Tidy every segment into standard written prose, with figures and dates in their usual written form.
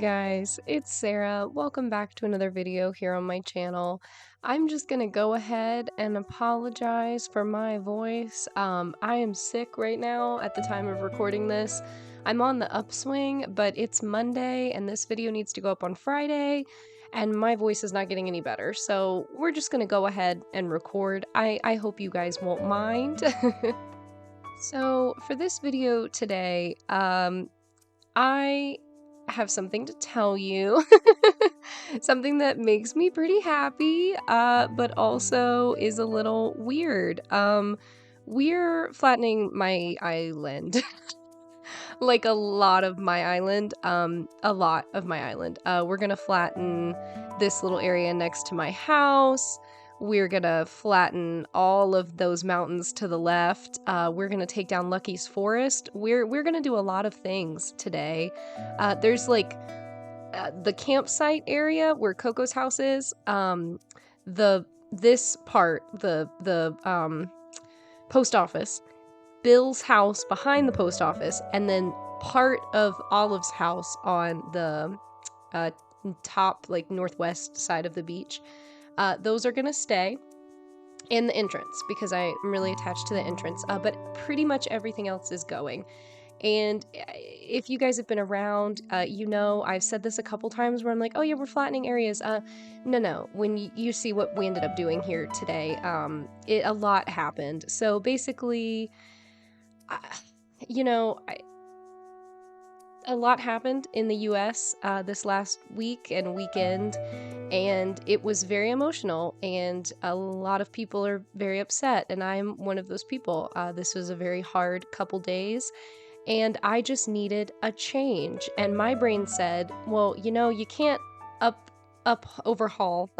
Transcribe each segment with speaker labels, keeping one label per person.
Speaker 1: guys, it's Sarah. Welcome back to another video here on my channel. I'm just gonna go ahead and apologize for my voice. I am sick right now at the time of recording this. I'm on the upswing, but it's Monday and this video needs to go up on Friday and my voice is not getting any better. So we're just gonna go ahead and record. I hope you guys won't mind. So for this video today, I have something to tell you. Something that makes me pretty happy, but also is a little weird. We're flattening my island. Like a lot of my island. We're gonna flatten this little area next to my house. We're gonna flatten all of those mountains to the left. We're gonna take down Lucky's forest. We're gonna do a lot of things today. There's like the campsite area where Coco's house is. This part, the post office, Bill's house behind the post office, and then part of Olive's house on the top, like northwest side of the beach. Those are gonna stay in the entrance because I'm really attached to the entrance, but pretty much everything else is going. And if you guys have been around, you know I've said this a couple times where I'm like, oh yeah, we're flattening areas. No. When you see what we ended up doing here today, a lot happened. So basically, a lot happened in the US this last week and weekend, and it was very emotional, and a lot of people are very upset, and I'm one of those people. This was a very hard couple days, and I just needed a change. And my brain said, well, you can't overhaul.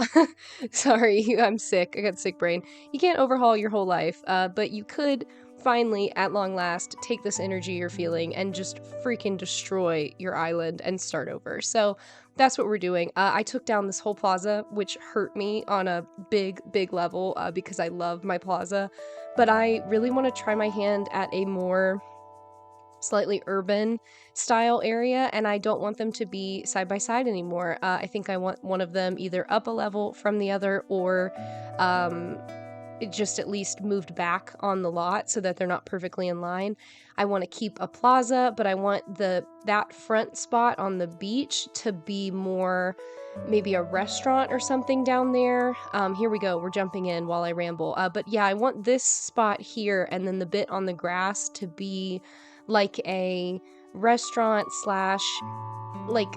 Speaker 1: Sorry, I'm sick. I got sick brain. You can't overhaul your whole life, but you could finally, at long last, take this energy you're feeling and just freaking destroy your island and start over. So that's what we're doing. I took down this whole plaza, which hurt me on a big level because I love my plaza, but I really want to try my hand at a more slightly urban style area, and I don't want them to be side by side anymore. I think I want one of them either up a level from the other, or it just at least moved back on the lot so that they're not perfectly in line. I want to keep a plaza, but I want that front spot on the beach to be more maybe a restaurant or something down there. Here we go. We're jumping in while I ramble. But yeah, I want this spot here and then the bit on the grass to be like a restaurant slash like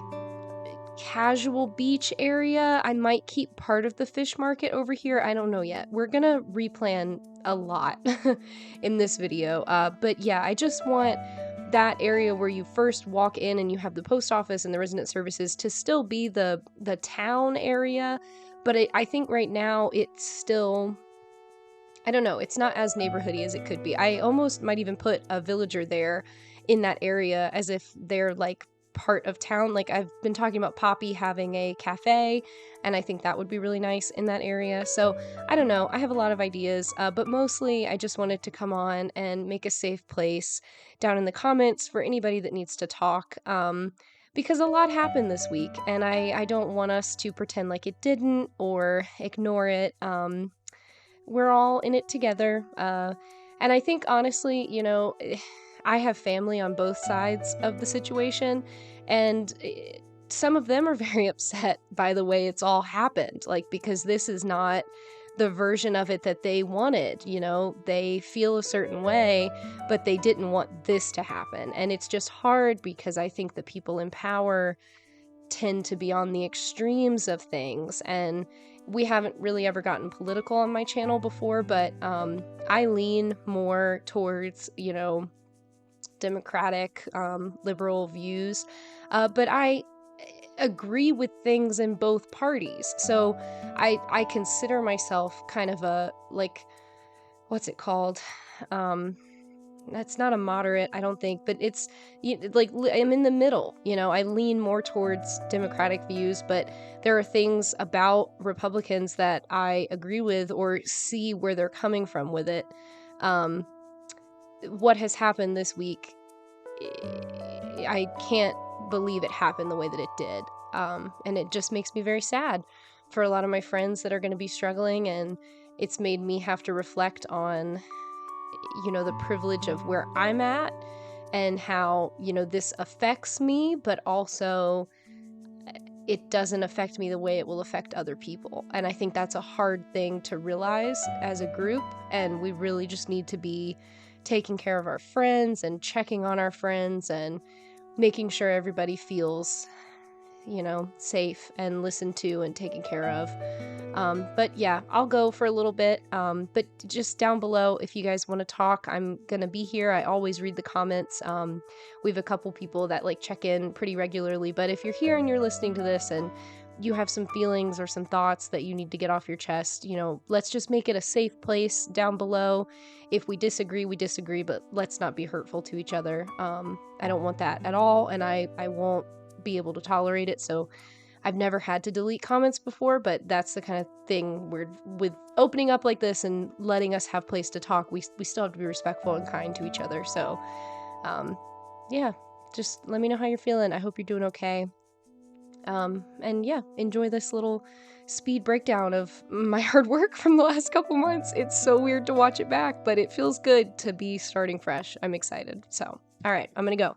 Speaker 1: casual beach area. I might keep part of the fish market over here. I don't know yet. We're gonna replan a lot in this video. But yeah, I just want that area where you first walk in and you have the post office and the resident services to still be the town area. But I think right now it's still, I don't know, it's not as neighborhoody as it could be. I almost might even put a villager there in that area as if they're like part of town. Like I've been talking about Poppy having a cafe, and I think that would be really nice in that area. So I don't know, I have a lot of ideas, but mostly I just wanted to come on and make a safe place down in the comments for anybody that needs to talk, because a lot happened this week, and I don't want us to pretend like it didn't or ignore it. We're all in it together, and I think honestly, I have family on both sides of the situation, and some of them are very upset by the way it's all happened, like, because this is not the version of it that they wanted. They feel a certain way, but they didn't want this to happen, and it's just hard because I think the people in power tend to be on the extremes of things, and we haven't really ever gotten political on my channel before, but I lean more towards, democratic, liberal views, but I agree with things in both parties. So I consider myself kind of a, like, what's it called? That's not a moderate, I don't think, but it's like I'm in the middle. I lean more towards democratic views, but there are things about Republicans that I agree with or see where they're coming from with it. What has happened this week, I can't believe it happened the way that it did. And it just makes me very sad for a lot of my friends that are going to be struggling, and it's made me have to reflect on, you know, the privilege of where I'm at and how, you know, this affects me, but also it doesn't affect me the way it will affect other people. And I think that's a hard thing to realize as a group, and we really just need to be taking care of our friends and checking on our friends and making sure everybody feels, you know, safe and listened to and taken care of. But yeah, I'll go for a little bit. But just down below, if you guys want to talk, I'm gonna be here. I always read the comments. We have a couple people that like check in pretty regularly, but if you're here and you're listening to this and you have some feelings or some thoughts that you need to get off your chest, you know, let's just make it a safe place down below. If we disagree, we disagree, but let's not be hurtful to each other. I don't want that at all, and I won't be able to tolerate it. So I've never had to delete comments before, but that's the kind of thing where with opening up like this and letting us have place to talk, we still have to be respectful and kind to each other. So yeah, just let me know how you're feeling. I hope you're doing okay. And yeah, enjoy this little speed breakdown of my hard work from the last couple months. It's so weird to watch it back, but it feels good to be starting fresh. I'm excited. So, all right, I'm gonna go.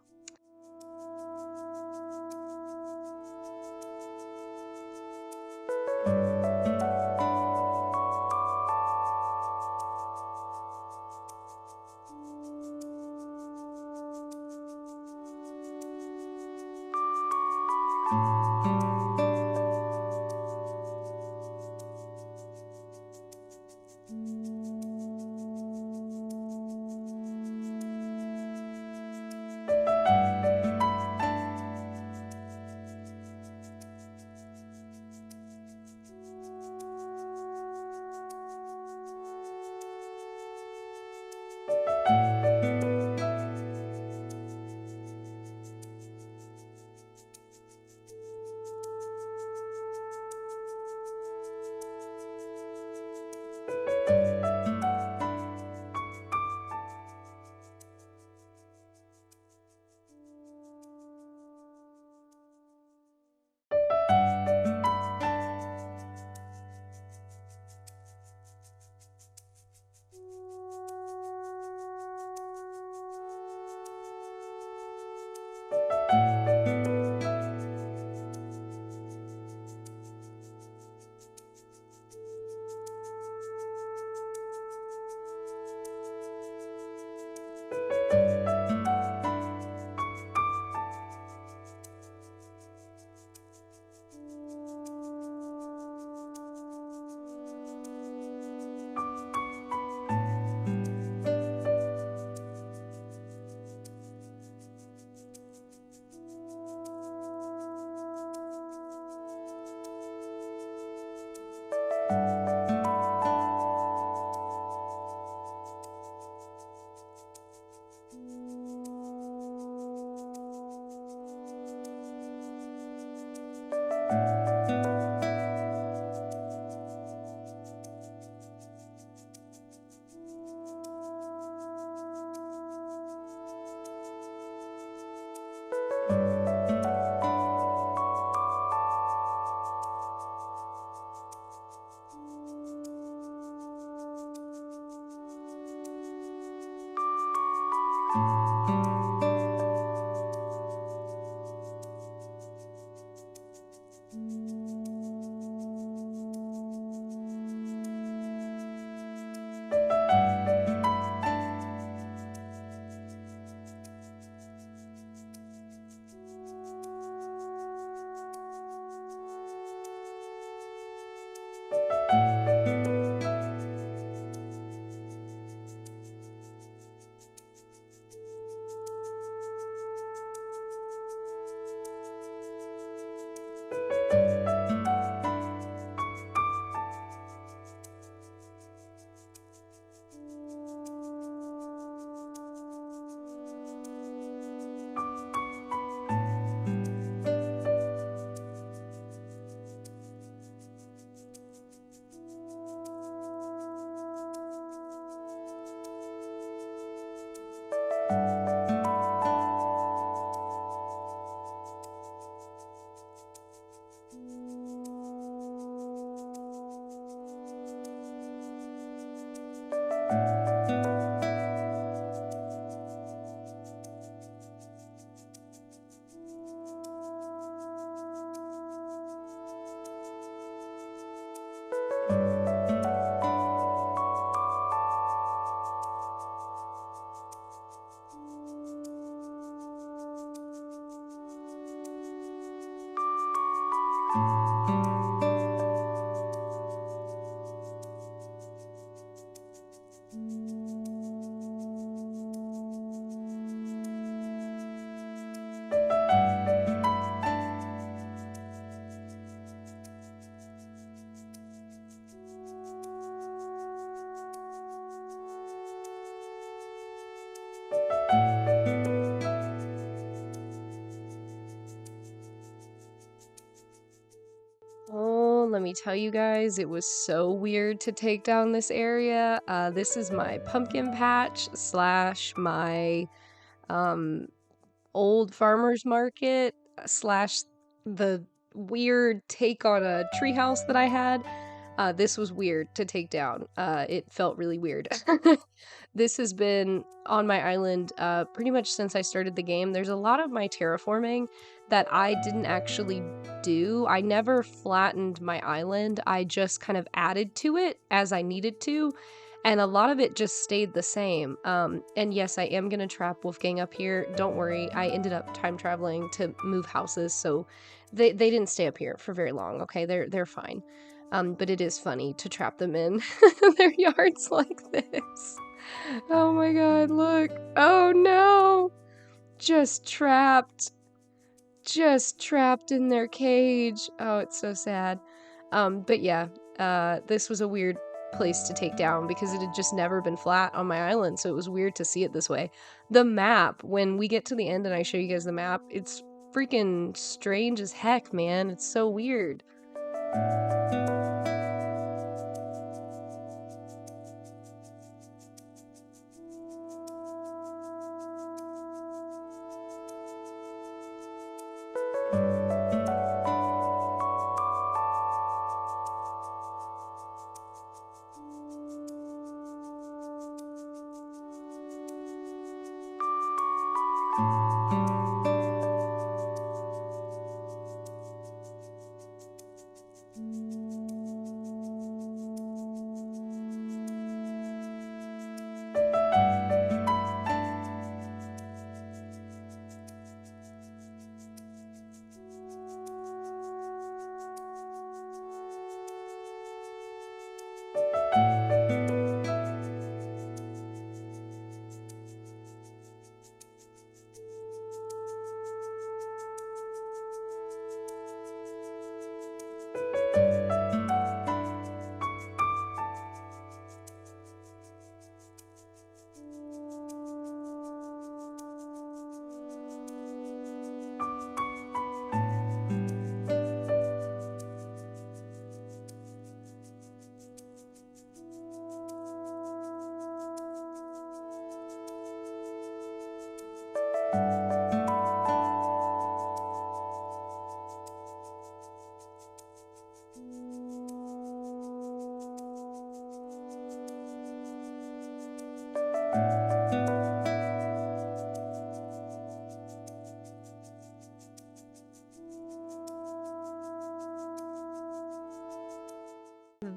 Speaker 1: Oh, let me tell you guys, it was so weird to take down this area. This is my pumpkin patch slash my old farmer's market slash the weird take on a treehouse that I had. This was weird to take down. It felt really weird. This has been on my island pretty much since I started the game. There's a lot of my terraforming that I didn't actually do. I never flattened my island. I just kind of added to it as I needed to. And a lot of it just stayed the same. And yes, I am gonna trap Wolfgang up here. Don't worry, I ended up time traveling to move houses, so they didn't stay up here for very long, okay? They're fine. But it is funny to trap them in their yards like this. Oh my god, look. Oh no! Just trapped. Just trapped in their cage. Oh, it's so sad. But yeah, this was a weird place to take down because it had just never been flat on my island, so it was weird to see it this way. The map, when we get to the end and I show you guys the map, it's freaking strange as heck, man. It's so weird.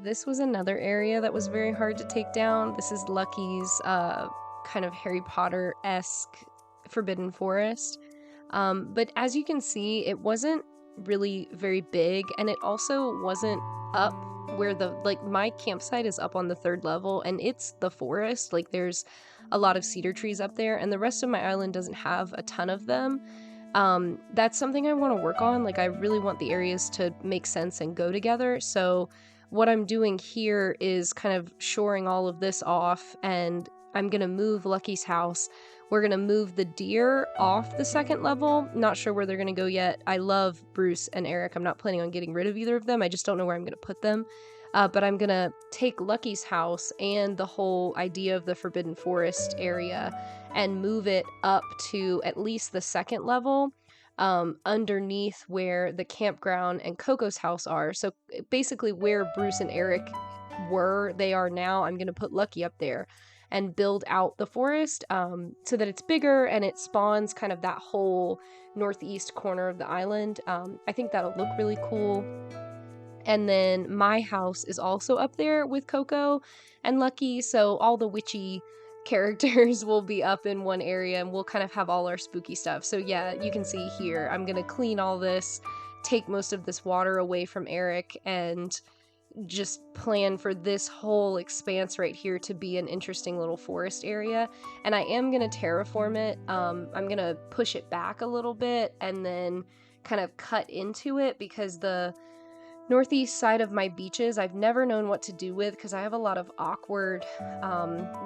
Speaker 1: This was another area that was very hard to take down. This is Lucky's kind of Harry Potter-esque Forbidden Forest. But as you can see, it wasn't really very big, and it also wasn't up where my campsite is up on the 3rd level, and it's the forest. Like, there's a lot of cedar trees up there, and the rest of my island doesn't have a ton of them. That's something I want to work on. Like, I really want the areas to make sense and go together, so what I'm doing here is kind of shoring all of this off, and I'm gonna move Lucky's house. We're gonna move the deer off the 2nd level. Not sure where they're gonna go yet. I love Bruce and Eric. I'm not planning on getting rid of either of them. I just don't know where I'm gonna put them. But I'm gonna take Lucky's house and the whole idea of the Forbidden Forest area and move it up to at least the 2nd level. Underneath where the campground and Coco's house are. So basically where Bruce and Eric were, they are now. I'm going to put Lucky up there and build out the forest so that it's bigger and it spawns kind of that whole northeast corner of the island. I think that'll look really cool. And then my house is also up there with Coco and Lucky, so all the witchy characters will be up in one area and we'll kind of have all our spooky stuff. So yeah, you can see here, I'm gonna clean all this, take most of this water away from Eric, and just plan for this whole expanse right here to be an interesting little forest area. And I am gonna terraform it. I'm gonna push it back a little bit and then kind of cut into it, because the northeast side of my beaches I've never known what to do with, because I have a lot of awkward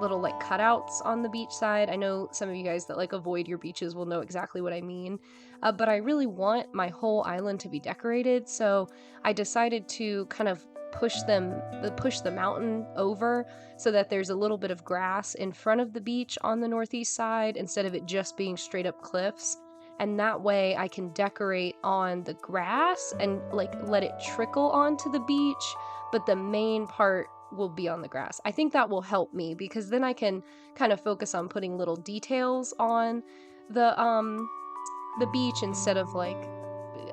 Speaker 1: little like cutouts on the beach side. I know some of you guys that like avoid your beaches will know exactly what I mean, but I really want my whole island to be decorated, so I decided to kind of push the mountain over so that there's a little bit of grass in front of the beach on the northeast side instead of it just being straight up cliffs. And that way I can decorate on the grass and like let it trickle onto the beach, but the main part will be on the grass. I think that will help me, because then I can kind of focus on putting little details on the beach instead of like,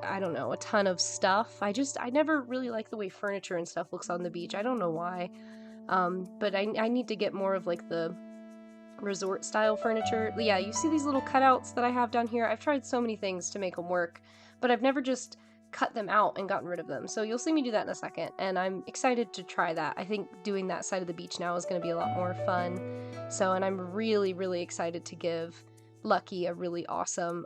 Speaker 1: I don't know, a ton of stuff. I never really like the way furniture and stuff looks on the beach. I don't know why. But I need to get more of like the resort style furniture. Yeah, you see these little cutouts that I have down here? I've tried so many things to make them work, but I've never just cut them out and gotten rid of them. So you'll see me do that in a second, and I'm excited to try that. I think doing that side of the beach now is going to be a lot more fun. So, and I'm really, really excited to give Lucky a really awesome,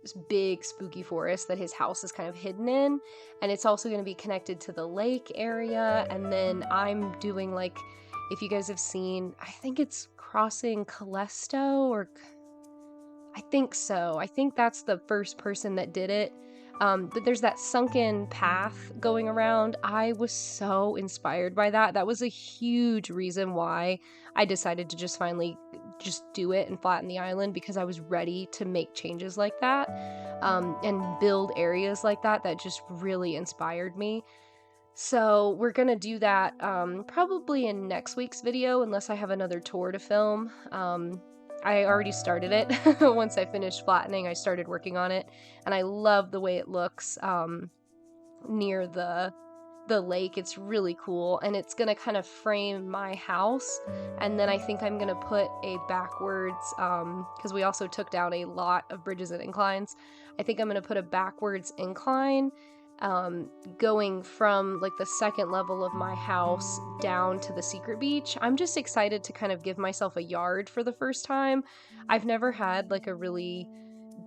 Speaker 1: this big spooky forest that his house is kind of hidden in, and it's also going to be connected to the lake area. And then I'm doing, like, if you guys have seen, I think it's Crossing Callisto, or I think so. I think that's the first person that did it. But there's that sunken path going around. I was so inspired by that. That was a huge reason why I decided to just finally just do it and flatten the island, because I was ready to make changes like that and build areas like that just really inspired me. So we're gonna do that probably in next week's video, unless I have another tour to film. I already started it. Once I finished flattening, I started working on it, and I love the way it looks near the lake. It's really cool, and it's gonna kind of frame my house. And then I think I'm gonna put a backwards, because we also took down a lot of bridges and inclines. I think I'm gonna put a backwards incline going from like the second level of my house down to the secret beach. I'm just excited to kind of give myself a yard for the first time. I've never had like a really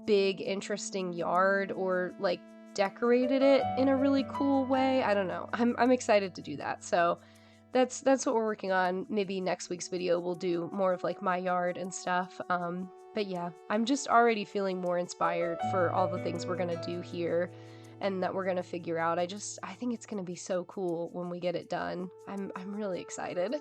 Speaker 1: big, interesting yard, or like decorated it in a really cool way. I don't know. I'm excited to do that. So that's what we're working on. Maybe next week's video we'll do more of like my yard and stuff. But yeah, I'm just already feeling more inspired for all the things we're gonna do here and that we're gonna figure out. I think it's gonna be so cool when we get it done. I'm really excited.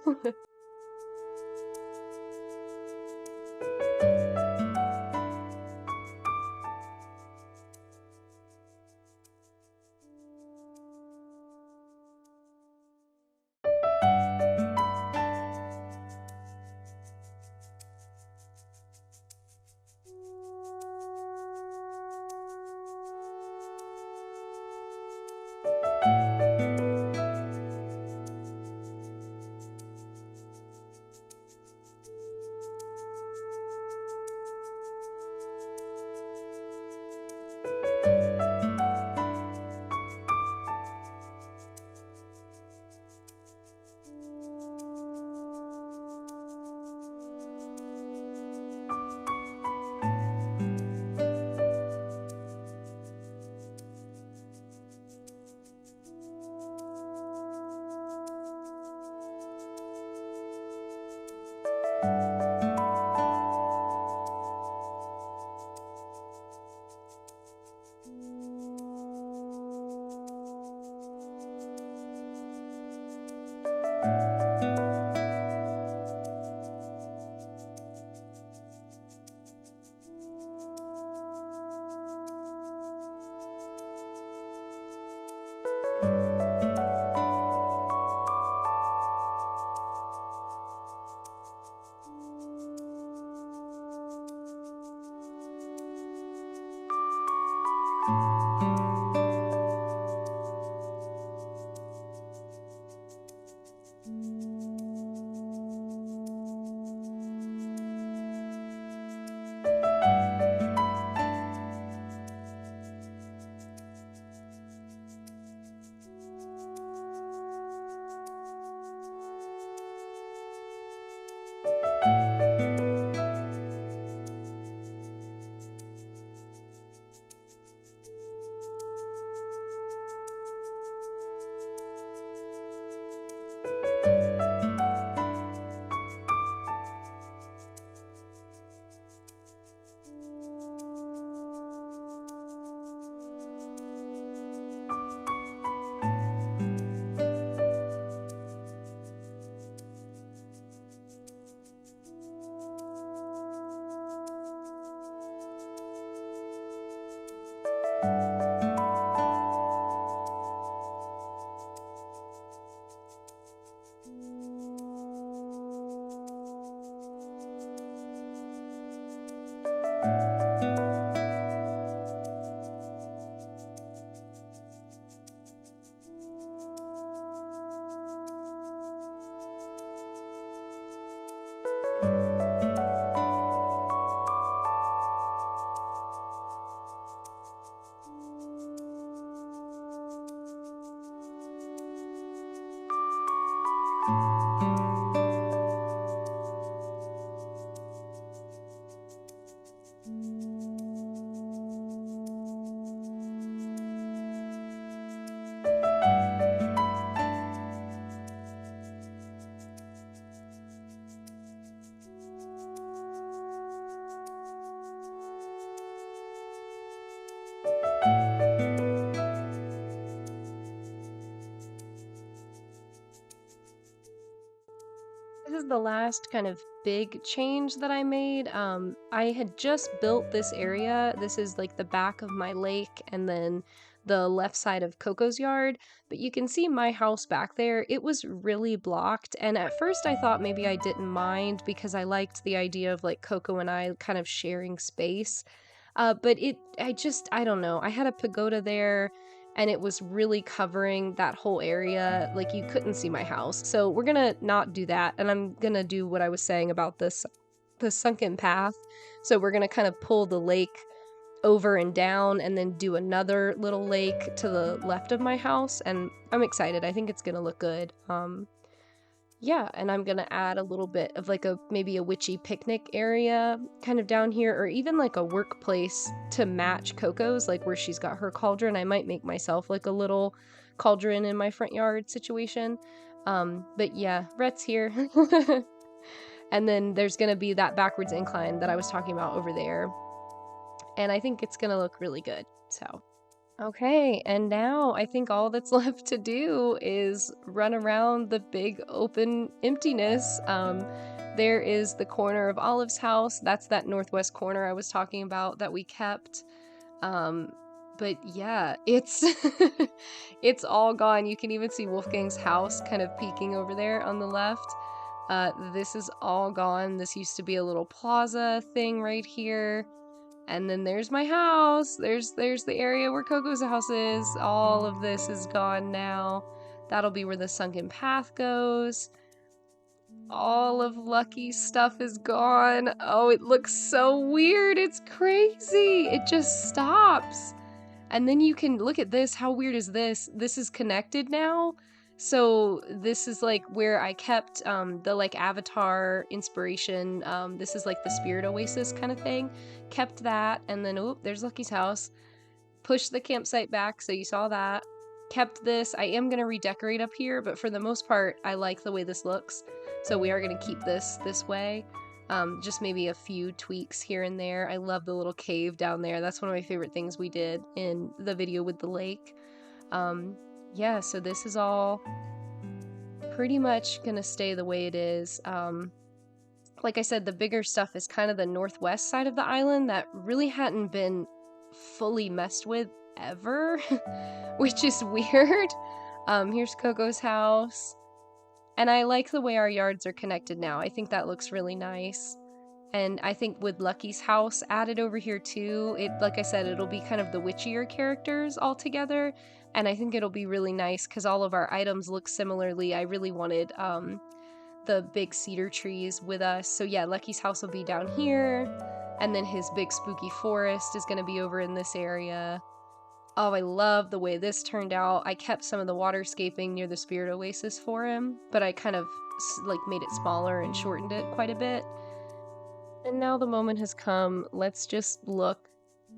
Speaker 1: This is the last kind of big change that I made. I had just built this area. This is like the back of my lake and then the left side of Coco's yard, but you can see my house back there. It was really blocked, and at first I thought maybe I didn't mind because I liked the idea of like Coco and I kind of sharing space. But I don't know. I had a pagoda there and it was really covering that whole area. Like you couldn't see my house. So we're gonna not do that. And I'm gonna do what I was saying about the sunken path. So we're gonna kind of pull the lake over and down and then do another little lake to the left of my house. And I'm excited. I think it's gonna look good. Yeah, and I'm gonna add a little bit of like maybe a witchy picnic area kind of down here, or even like a workplace to match Coco's, like where she's got her cauldron. I might make myself like a little cauldron in my front yard situation. But yeah, Rhett's here. And then there's gonna be that backwards incline that I was talking about over there. And I think it's gonna look really good, so. Okay, and now I think all that's left to do is run around the big open emptiness. There is the corner of Olive's house. That's that northwest corner I was talking about that we kept. But yeah, it's it's all gone. You can even see Wolfgang's house kind of peeking over there on the left. This is all gone. This used to be a little plaza thing right here. And then there's my house. There's the area where Coco's house is. All of this is gone now. That'll be where the sunken path goes. All of Lucky's stuff is gone. Oh, it looks so weird. It's crazy. It just stops. And then you can look at this. How weird is this? This is connected now. So this is like where I kept the like avatar inspiration. This is like the spirit oasis kind of thing. Kept that, and then oh, there's Lucky's house. Pushed the campsite back, so you saw that. Kept this. I am gonna redecorate up here, but for the most part, I like the way this looks. So we are gonna keep this way. Just maybe a few tweaks here and there. I love the little cave down there. That's one of my favorite things we did in the video with the lake. Yeah, so this is all pretty much gonna stay the way it is. Like I said, the bigger stuff is kind of the northwest side of the island that really hadn't been fully messed with ever, which is weird. Here's Coco's house. And I like the way our yards are connected now. I think that looks really nice. And I think with Lucky's house added over here too, like I said, it'll be kind of the witchier characters all together. And I think it'll be really nice because all of our items look similarly. I really wanted the big cedar trees with us. So yeah, Lucky's house will be down here. And then his big spooky forest is going to be over in this area. Oh, I love the way this turned out. I kept some of the waterscaping near the Spirit Oasis for him, but I kind of like made it smaller and shortened it quite a bit. And now the moment has come. Let's just look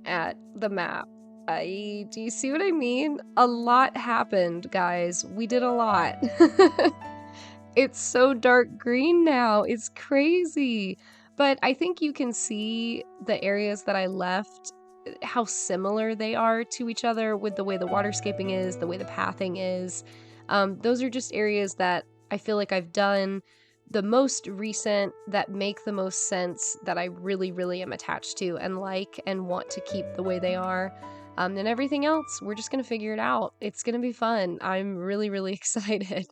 Speaker 1: at the map. Do you see what I mean? A lot happened, guys. We did a lot. It's so dark green now. It's crazy. But I think you can see the areas that I left, how similar they are to each other with the way the waterscaping is, the way the pathing is. Those are just areas that I feel like I've done the most recent, that make the most sense, that I really, really am attached to and like and want to keep the way they are. And everything else, we're just going to figure it out. It's going to be fun. I'm really, really excited.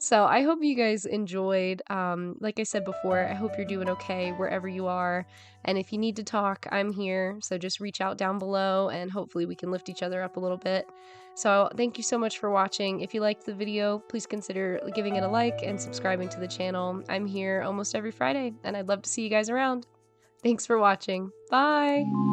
Speaker 1: So I hope you guys enjoyed. Like I said before, I hope you're doing okay wherever you are. And if you need to talk, I'm here. So just reach out down below and hopefully we can lift each other up a little bit. So thank you so much for watching. If you liked the video, please consider giving it a like and subscribing to the channel. I'm here almost every Friday and I'd love to see you guys around. Thanks for watching. Bye!